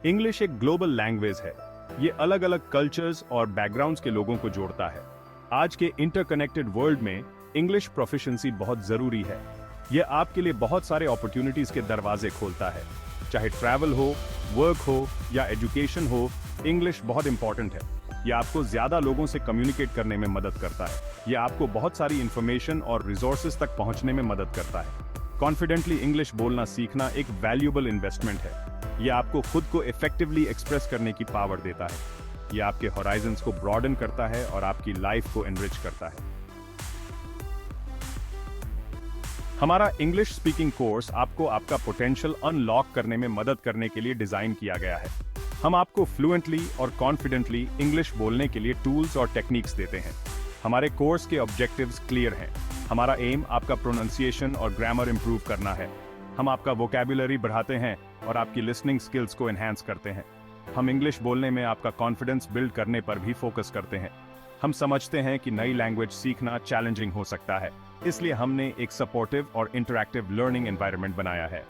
English एक global language है। ये अलग अलग कल्चर्स और बैकग्राउंड्स के लोगों को जोड़ता है। आज के इंटरकनेक्टेड वर्ल्ड में इंग्लिश प्रोफिशिएंसी बहुत जरूरी है। यह आपके लिए बहुत सारे अपॉर्चुनिटीज के दरवाजे खोलता है। चाहे ट्रैवल हो, वर्क हो या एजुकेशन हो, इंग्लिश बहुत इंपॉर्टेंट है। यह आपको ज्यादा लोगों से कम्युनिकेट करने में मदद करता है। यह आपको बहुत सारी इंफॉर्मेशन और रिसोर्सेज तक पहुंचने में मदद करता है। कॉन्फिडेंटली इंग्लिश बोलना सीखना एक वैल्यूएबल इन्वेस्टमेंट है। यह आपको खुद को इफेक्टिवली एक्सप्रेस करने की पावर देता है। यह आपके होराइजन्स को ब्रॉडन करता है और आपकी लाइफ को एनरिच करता है। हमारा इंग्लिश स्पीकिंग कोर्स आपको आपका पोटेंशियल अनलॉक करने में मदद करने के लिए डिजाइन किया गया है। हम आपको फ्लुएंटली और कॉन्फिडेंटली इंग्लिश बोलने के लिए टूल्स और टेक्निक्स देते हैं। हमारे कोर्स के ऑब्जेक्टिव्स क्लियर हैं। हमारा एम आपका प्रोनाउंसिएशन और ग्रामर इंप्रूव करना है। हम आपका वोकैबुलरी बढ़ाते हैं और आपकी लिसनिंग स्किल्स को एनहांस करते हैं। हम इंग्लिश बोलने में आपका कॉन्फिडेंस बिल्ड करने पर भी फोकस करते हैं। हम समझते हैं कि नई लैंग्वेज सीखना चैलेंजिंग हो सकता है, इसलिए हमने एक सपोर्टिव और इंटरैक्टिव लर्निंग एनवायरनमेंट बनाया है।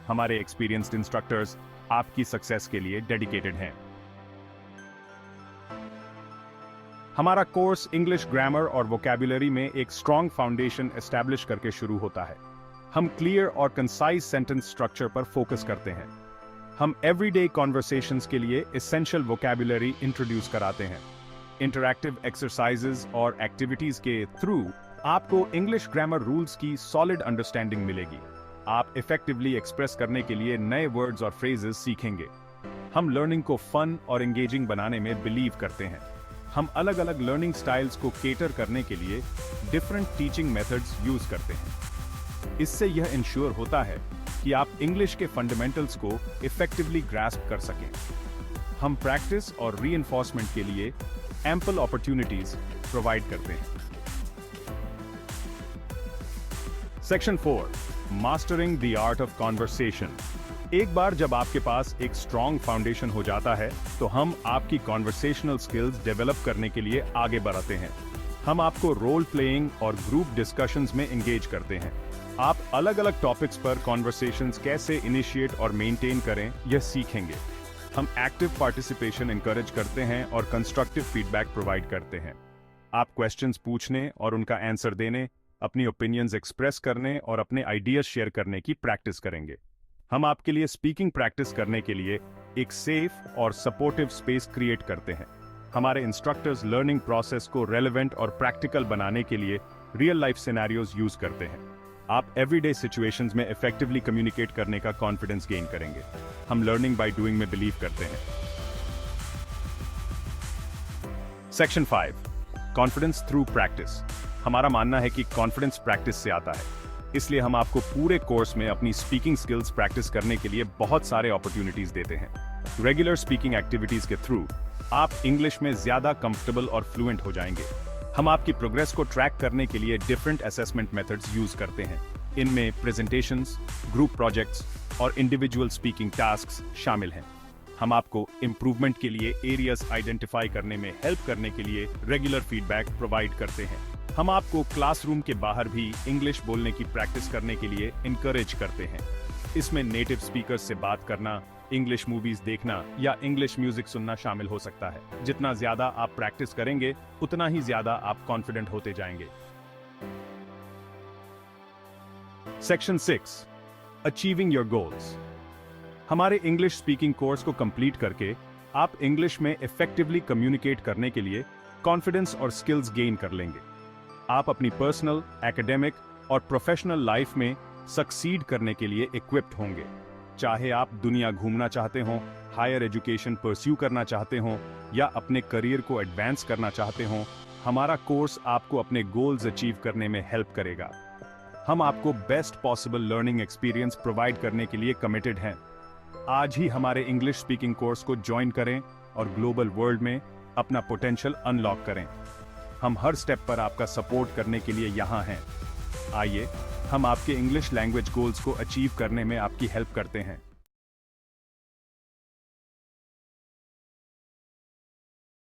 हमारे एक्सपीरियंस्ड इंस्ट्रक्टर्स आपकी सक्सेस के लिए डेडिकेटेड हैं। हमारा कोर्स इंग्लिश ग्रामर और वोकैबुलरी में एक स्ट्रॉन्ग फाउंडेशन एस्टैब्लिश करके शुरू होता है। हम क्लियर और कंसाइज सेंटेंस स्ट्रक्चर पर फोकस करते हैं। हम एवरीडे कॉन्वर्सेशंस के लिए एसेंशियल वोकैबुलरी इंट्रोड्यूस कराते हैं। इंटरैक्टिव एक्सरसाइजेज और एक्टिविटीज के थ्रू आपको इंग्लिश ग्रामर रूल्स की सॉलिड अंडरस्टैंडिंग मिलेगी। आप इफेक्टिवली एक्सप्रेस करने के लिए नए वर्ड्स और फ्रेजेस सीखेंगे। हम लर्निंग को फन और एंगेजिंग बनाने में बिलीव करते हैं। हम अलग अलग लर्निंग स्टाइल्स को केटर करने के लिए डिफरेंट टीचिंग मेथड्स यूज करते हैं। इससे यह इंश्योर होता है कि आप इंग्लिश के फंडामेंटल्स को इफेक्टिवली ग्रास्प कर सकें। हम प्रैक्टिस और रीइंफोर्समेंट के लिए एम्पल अपॉर्चुनिटीज प्रोवाइड करते हैं। Section 4, mastering the art of conversation. एक बार जब आपके पास एक स्ट्रॉन्ग फाउंडेशन हो जाता है तो हम आपकी कॉन्वर्सेशनल स्किल्स डेवलप करने के लिए आगे बढ़ाते हैं। हम आपको रोल प्लेइंग और ग्रुप डिस्कशंस में एंगेज करते हैं। आप अलग अलग टॉपिक्स पर कॉन्वर्सेशंस कैसे इनिशिएट और मेंटेन करें, यह सीखेंगे। हम एक्टिव पार्टिसिपेशन इंकरेज करते हैं और कंस्ट्रक्टिव फीडबैक प्रोवाइड करते हैं। आप क्वेश्चंस पूछने और उनका आंसर देने, अपनी ओपिनियंस एक्सप्रेस करने और अपने आइडियाज शेयर करने की प्रैक्टिस करेंगे। हम आपके लिए स्पीकिंग प्रैक्टिस करने के लिए एक सेफ और सपोर्टिव स्पेस क्रिएट करते हैं। हमारे इंस्ट्रक्टर्स लर्निंग प्रोसेस को रेलेवेंट और प्रैक्टिकल बनाने के लिए रियल लाइफ सिनेरियोज यूज करते हैं। आप एवरीडे सिचुएशंस में इफेक्टिवली कम्युनिकेट करने का कॉन्फिडेंस गेन करेंगे। हम लर्निंग बाय डूइंग में बिलीव करते हैं। Section 5, confidence through practice. हमारा मानना है कि कॉन्फिडेंस प्रैक्टिस से आता है, इसलिए हम आपको पूरे कोर्स में अपनी स्पीकिंग स्किल्स प्रैक्टिस करने के लिए बहुत सारे अपॉर्चुनिटीज देते हैं। रेगुलर स्पीकिंग एक्टिविटीज के थ्रू आप इंग्लिश में ज्यादा कंफर्टेबल और फ्लुएंट हो जाएंगे। हम आपकी प्रोग्रेस को ट्रैक करने के लिए डिफरेंट असेसमेंट मेथड्स यूज करते हैं। इनमें प्रेजेंटेशंस, ग्रुप प्रोजेक्ट्स और इंडिविजुअल स्पीकिंग टास्क्स शामिल हैं। हम आपको इम्प्रूवमेंट के लिए एरियाज आइडेंटिफाई करने में हेल्प करने के लिए रेगुलर फीडबैक प्रोवाइड करते हैं। हम आपको क्लासरूम के बाहर भी इंग्लिश बोलने की प्रैक्टिस करने के लिए इनकरेज करते हैं। इसमें नेटिव स्पीकर्स से बात करना, इंग्लिश मूवीज देखना या इंग्लिश म्यूजिक सुनना शामिल हो सकता है। जितना ज्यादा आप प्रैक्टिस करेंगे, उतना ही ज्यादा आप कॉन्फिडेंट होते जाएंगे। Section 6, achieving your goals. हमारे इंग्लिश स्पीकिंग कोर्स को कंप्लीट करके आप इंग्लिश में इफेक्टिवली कम्युनिकेट करने के लिए कॉन्फिडेंस और स्किल्स गेन कर लेंगे। आप अपनी पर्सनल, एकेडमिक और प्रोफेशनल लाइफ में सक्सीड करने के लिए इक्विप्ड होंगे। चाहे आप दुनिया घूमना चाहते हो, हायर एजुकेशन परस्यू करना चाहते हो या अपने करियर को एडवांस करना चाहते हो, हमारा कोर्स आपको अपने गोल्स अचीव करने में हेल्प करेगा। हम आपको best possible learning experience provide करने के लिए कमिटेड हैं। आज ही हमारे इंग्लिश स्पीकिंग कोर्स को ज्वाइन करें और ग्लोबल वर्ल्ड में अपना पोटेंशियल अनलॉक करें। हम हर स्टेप पर आपका सपोर्ट करने के लिए यहाँ हैं। आइए हम आपके इंग्लिश लैंग्वेज गोल्स को अचीव करने में आपकी हेल्प करते हैं।